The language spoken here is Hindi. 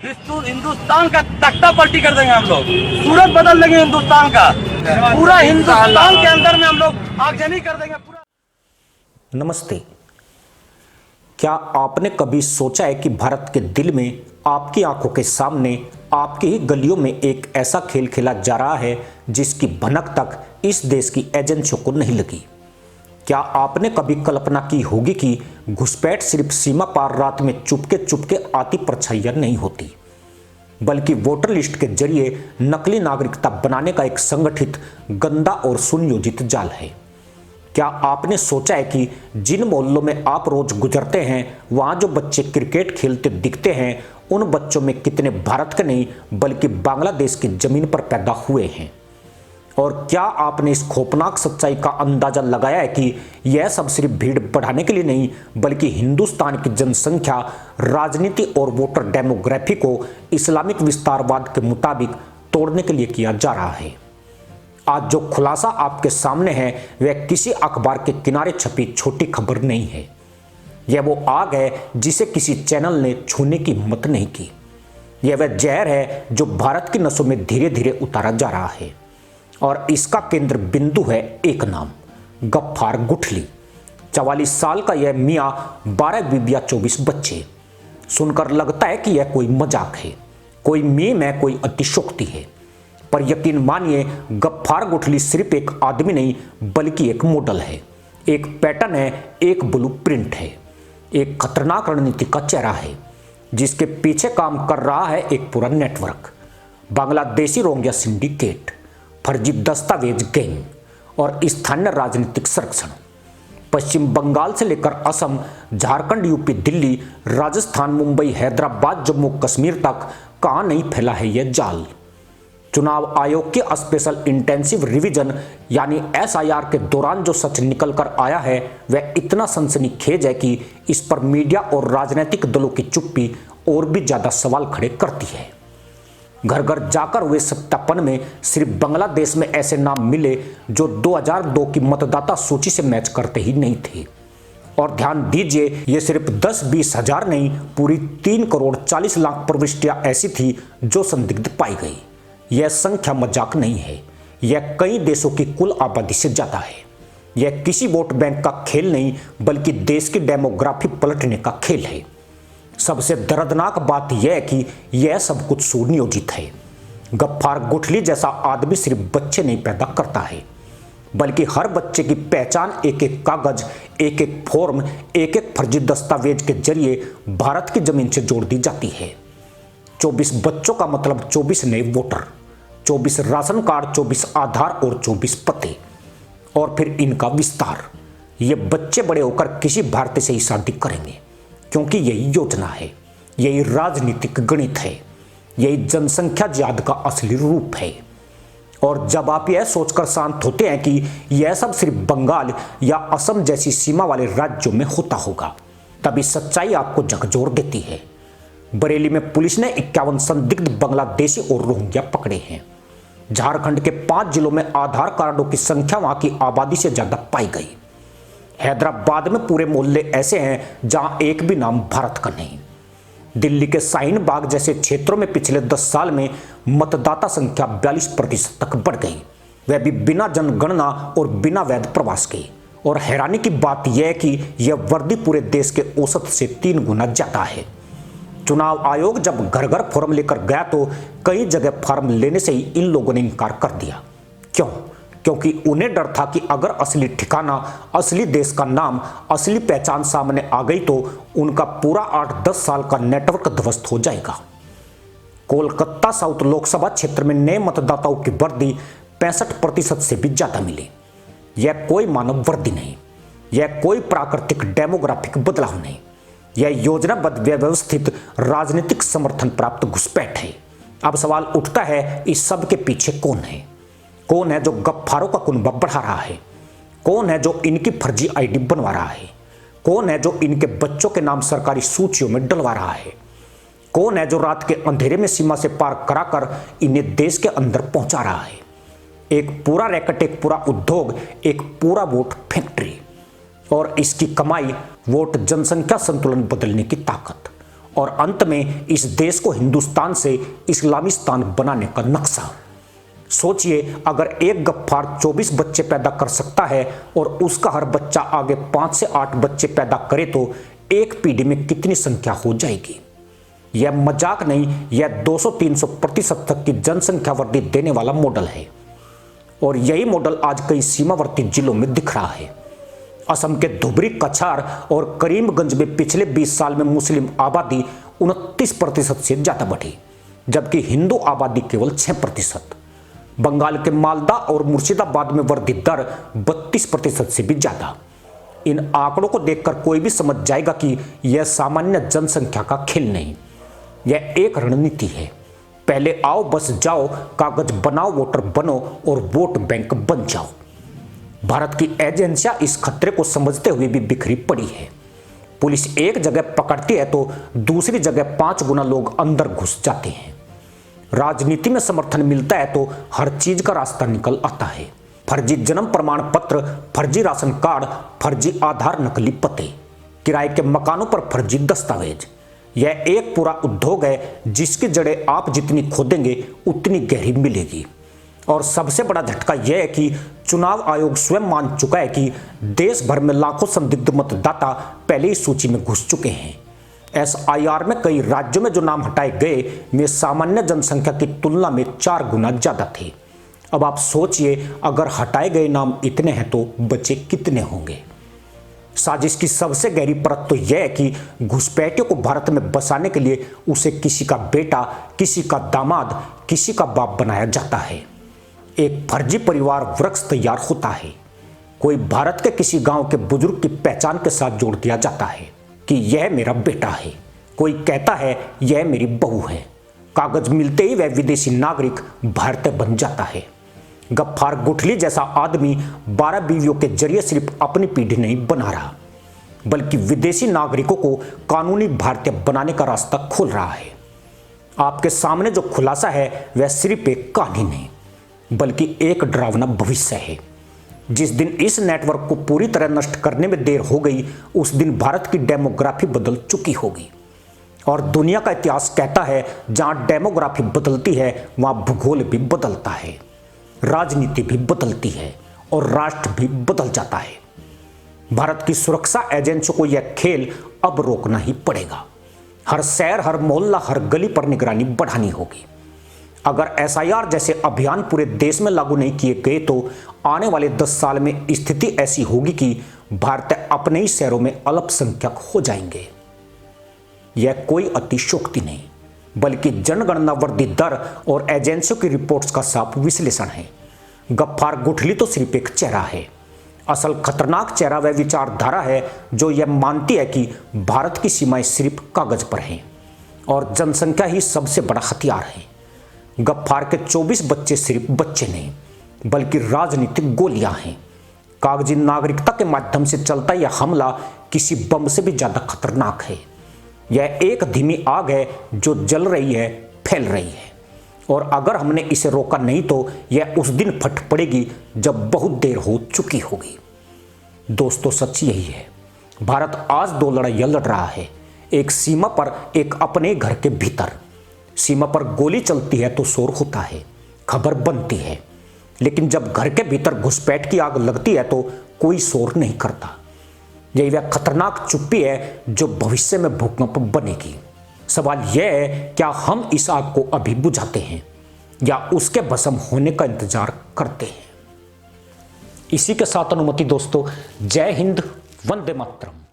हिंदुस्तान का तख्ता पलटी कर देंगे हम लोग। सूरत बदल देंगे हिंदुस्तान का। पूरा हिंदुस्तान के अंदर में हम लोग आगजनी कर देंगे पूरा। नमस्ते। क्या आपने कभी सोचा है कि भारत के दिल में, आपकी आंखों के सामने, आपकी ही गलियों में एक ऐसा खेल खेला जा रहा है जिसकी भनक तक इस देश की एजेंसियों को नहीं लगी? क्या आपने कभी कल्पना की होगी कि घुसपैठ सिर्फ सीमा पार रात में चुपके चुपके आती परछाइयां नहीं होती, बल्कि वोटर लिस्ट के जरिए नकली नागरिकता बनाने का एक संगठित, गंदा और सुनियोजित जाल है? क्या आपने सोचा है कि जिन मोहल्लों में आप रोज गुजरते हैं, वहां जो बच्चे क्रिकेट खेलते दिखते हैं, उन बच्चों में कितने भारत के नहीं बल्कि बांग्लादेश की जमीन पर पैदा हुए हैं? और क्या आपने इस खौफनाक सच्चाई का अंदाजा लगाया है कि यह सब सिर्फ भीड़ बढ़ाने के लिए नहीं, बल्कि हिंदुस्तान की जनसंख्या, राजनीति और वोटर डेमोग्राफी को इस्लामिक विस्तारवाद के मुताबिक तोड़ने के लिए किया जा रहा है? आज जो खुलासा आपके सामने है वह किसी अखबार के किनारे छपी छोटी खबर नहीं है। यह वो आग है जिसे किसी चैनल ने छूने की हिम्मत नहीं की। यह वह जहर है जो भारत की नसों में धीरे धीरे उतारा जा रहा है, और इसका केंद्र बिंदु है एक नाम, गफ्फार गुठली। 44 साल का यह मियाँ, 12 बीबियाँ, 24 बच्चे। सुनकर लगता है कि यह कोई मजाक है, कोई मीम है, कोई अतिशयोक्ति है। पर यकीन मानिए, गफ्फार गुठली सिर्फ एक आदमी नहीं बल्कि एक मॉडल है, एक पैटर्न है, एक ब्लू प्रिंट है, एक खतरनाक रणनीति का चेहरा है जिसके पीछे काम कर रहा है एक पूरा नेटवर्क। बांग्लादेशी रोहिंग्या सिंडिकेट, फर्जी दस्तावेज गैंग और स्थानीय राजनीतिक संरक्षण। पश्चिम बंगाल से लेकर असम, झारखंड, यूपी, दिल्ली, राजस्थान, मुंबई, हैदराबाद, जम्मू कश्मीर तक कहां नहीं फैला है यह जाल। चुनाव आयोग की स्पेशल इंटेंसिव रिवीजन यानी SIR के दौरान जो सच निकल कर आया है वह इतना सनसनीखेज है कि इस पर मीडिया और राजनीतिक दलों की चुप्पी और भी ज्यादा सवाल खड़े करती है। घर घर जाकर हुए सत्यापन में सिर्फ बांग्लादेश में ऐसे नाम मिले जो 2002 की मतदाता सूची से मैच करते ही नहीं थे। और ध्यान दीजिए, ये सिर्फ 10-20 हजार नहीं, पूरी 3 करोड़ 40 लाख प्रविष्टियां ऐसी थी जो संदिग्ध पाई गई। यह संख्या मजाक नहीं है, यह कई देशों की कुल आबादी से ज्यादा है। यह किसी वोट बैंक का खेल नहीं बल्कि देश की डेमोग्राफी पलटने का खेल है। सबसे दर्दनाक बात यह है कि यह सब कुछ सुनियोजित है। गफ्फार गुठली जैसा आदमी सिर्फ बच्चे नहीं पैदा करता है, बल्कि हर बच्चे की पहचान एक एक कागज, एक एक फॉर्म, एक एक फर्जी दस्तावेज के जरिए भारत की जमीन से जोड़ दी जाती है। 24 बच्चों का मतलब 24 नए वोटर, 24 राशन कार्ड, 24 आधार और 24 पते, और फिर इनका विस्तार। ये बच्चे बड़े होकर किसी भारतीय से ही शादी करेंगे, क्योंकि यही योजना है, यही राजनीतिक गणित है, यही जनसंख्या जिहाद का असली रूप है। और जब आप यह सोचकर शांत होते हैं कि यह सब सिर्फ बंगाल या असम जैसी सीमा वाले राज्यों में होता होगा, तभी सच्चाई आपको झकझोर देती है। बरेली में पुलिस ने 51 संदिग्ध बांग्लादेशी और रोहिंग्या पकड़े हैं। झारखंड के 5 जिलों में आधार कार्डों की संख्या वहां की आबादी से ज्यादा पाई गई। हैदराबाद में पूरे मोहल्ले ऐसे हैं जहां एक भी नाम भारत का नहीं। दिल्ली के शाहीन बाग जैसे क्षेत्रों में पिछले 10 साल में मतदाता संख्या 42% तक बढ़ गई, वह भी बिना जनगणना और बिना वैध प्रवास के। और हैरानी की बात यह है कि यह वर्दी पूरे देश के औसत से 3 गुना ज्यादा है। चुनाव आयोग जब घर घर फॉर्म लेकर गया तो कई जगह फॉर्म लेने से ही इन लोगों ने इनकार कर दिया। क्यों? क्योंकि उन्हें डर था कि अगर असली ठिकाना, असली देश का नाम, असली पहचान सामने आ गई तो उनका पूरा 8-10 साल का नेटवर्क ध्वस्त हो जाएगा। कोलकाता साउथ लोकसभा क्षेत्र में नए मतदाताओं की वर्दी 65% से भी ज्यादा मिली। यह कोई मानव वर्दी नहीं, यह कोई प्राकृतिक डेमोग्राफिक बदलाव नहीं, यह योजनाबद्ध व्यवस्थित राजनीतिक समर्थन प्राप्त घुसपैठ है। अब सवाल उठता है, इस सब के पीछे कौन है? कौन है जो गफ्फारों का कुनबा बढ़ा रहा है? कौन है जो इनकी फर्जी ID बनवा रहा है? कौन है जो इनके बच्चों के नाम सरकारी सूचियों में डलवा रहा है? कौन है जो रात के अंधेरे में सीमा से पार कराकर इन्हें देश के अंदर पहुंचा रहा है? एक पूरा रैकेट, एक पूरा उद्योग, एक पूरा वोट फैक्ट्री, और इसकी कमाई वोट जनसंख्या संतुलन बदलने की ताकत। और अंत में इस देश को हिंदुस्तान से इस्लामिस्तान बनाने का नक्शा। सोचिए, अगर एक गफ्फार 24 बच्चे पैदा कर सकता है और उसका हर बच्चा आगे 5 से 8 बच्चे पैदा करे तो एक पीढ़ी में कितनी संख्या हो जाएगी। यह मजाक नहीं, यह 200-300% तक की जनसंख्या वृद्धि देने वाला मॉडल है और यही मॉडल आज कई सीमावर्ती जिलों में दिख रहा है। असम के धुबरी, कछार और करीमगंज में पिछले 20 साल में मुस्लिम आबादी 29% से ज्यादा बढ़ी, जबकि हिंदू आबादी केवल 6%। बंगाल के मालदा और मुर्शिदाबाद में वृद्धि दर 32% से भी ज्यादा। इन आंकड़ों को देखकर कोई भी समझ जाएगा कि यह सामान्य जनसंख्या का खेल नहीं, यह एक रणनीति है। पहले आओ बस जाओ, कागज बनाओ, वोटर बनो और वोट बैंक बन जाओ। भारत की एजेंसियां इस खतरे को समझते हुए भी बिखरी पड़ी है। पुलिस एक जगह पकड़ती है तो दूसरी जगह 5 गुना लोग अंदर घुस जाते हैं। राजनीति में समर्थन मिलता है तो हर चीज का रास्ता निकल आता है। फर्जी जन्म प्रमाण पत्र, फर्जी राशन कार्ड, फर्जी आधार, नकली पते, किराए के मकानों पर फर्जी दस्तावेज। यह एक पूरा उद्योग है जिसकी जड़ें आप जितनी खोदेंगे उतनी गहरी मिलेगी। और सबसे बड़ा झटका यह है कि चुनाव आयोग स्वयं मान चुका है कि देश भर में लाखों संदिग्ध मतदाता पहले ही सूची में घुस चुके हैं। SIR में कई राज्यों में जो नाम हटाए गए वे सामान्य जनसंख्या की तुलना में 4 गुना ज्यादा थे। अब आप सोचिए, अगर हटाए गए नाम इतने हैं तो बचे कितने होंगे। साजिश की सबसे गहरी परत तो यह है कि घुसपैठियों को भारत में बसाने के लिए उसे किसी का बेटा, किसी का दामाद, किसी का बाप बनाया जाता है। एक फर्जी परिवार वृक्ष तैयार होता है। कोई भारत के किसी गांव के बुजुर्ग की पहचान के साथ जोड़ दिया जाता है कि यह मेरा बेटा है। कोई कहता है यह मेरी बहू है। कागज मिलते ही वह विदेशी नागरिक भारतीय बन जाता है। गफ्फार गुठली जैसा आदमी 12 बीवियों के जरिए सिर्फ अपनी पीढ़ी नहीं बना रहा, बल्कि विदेशी नागरिकों को कानूनी भारतीय बनाने का रास्ता खोल रहा है। आपके सामने जो खुलासा है वह सिर्फ एक कहानी नहीं, बल्कि एक डरावना भविष्य है। जिस दिन इस नेटवर्क को पूरी तरह नष्ट करने में देर हो गई, उस दिन भारत की डेमोग्राफी बदल चुकी होगी। और दुनिया का इतिहास कहता है, जहां डेमोग्राफी बदलती है वहां भूगोल भी बदलता है, राजनीति भी बदलती है और राष्ट्र भी बदल जाता है। भारत की सुरक्षा एजेंसियों को यह खेल अब रोकना ही पड़ेगा। हर शहर, हर मोहल्ला, हर गली पर निगरानी बढ़ानी होगी। अगर SIR जैसे अभियान पूरे देश में लागू नहीं किए गए तो आने वाले 10 साल में स्थिति ऐसी होगी कि भारतीय अपने ही शहरों में अल्पसंख्यक हो जाएंगे। यह कोई अतिशयोक्ति नहीं, बल्कि जनगणना वृद्धि दर और एजेंसियों की रिपोर्ट्स का साफ विश्लेषण है। गफ्फार गुठली तो सिर्फ एक चेहरा है। असल खतरनाक चेहरा वह विचारधारा है जो यह मानती है कि भारत की सीमाएं सिर्फ कागज पर हैं और जनसंख्या ही सबसे बड़ा हथियार है। गफ्फार के 24 बच्चे सिर्फ बच्चे नहीं, बल्कि राजनीतिक गोलियां हैं। कागजी नागरिकता के माध्यम से चलता यह हमला किसी बम से भी ज्यादा खतरनाक है। यह एक धीमी आग है जो जल रही है, फैल रही है, और अगर हमने इसे रोका नहीं तो यह उस दिन फट पड़ेगी जब बहुत देर हो चुकी होगी। दोस्तों, सच यही है। भारत आज 2 लड़ाइयां लड़ रहा है, एक सीमा पर, एक अपने घर के भीतर। सीमा पर गोली चलती है तो शोर होता है, खबर बनती है, लेकिन जब घर के भीतर घुसपैठ की आग लगती है तो कोई शोर नहीं करता। यही वह खतरनाक चुप्पी है जो भविष्य में भूकंप बनेगी। सवाल यह है, क्या हम इस आग को अभी बुझाते हैं या उसके भस्म होने का इंतजार करते हैं? इसी के साथ अनुमति दोस्तों, जय हिंद, वंदे मातरम।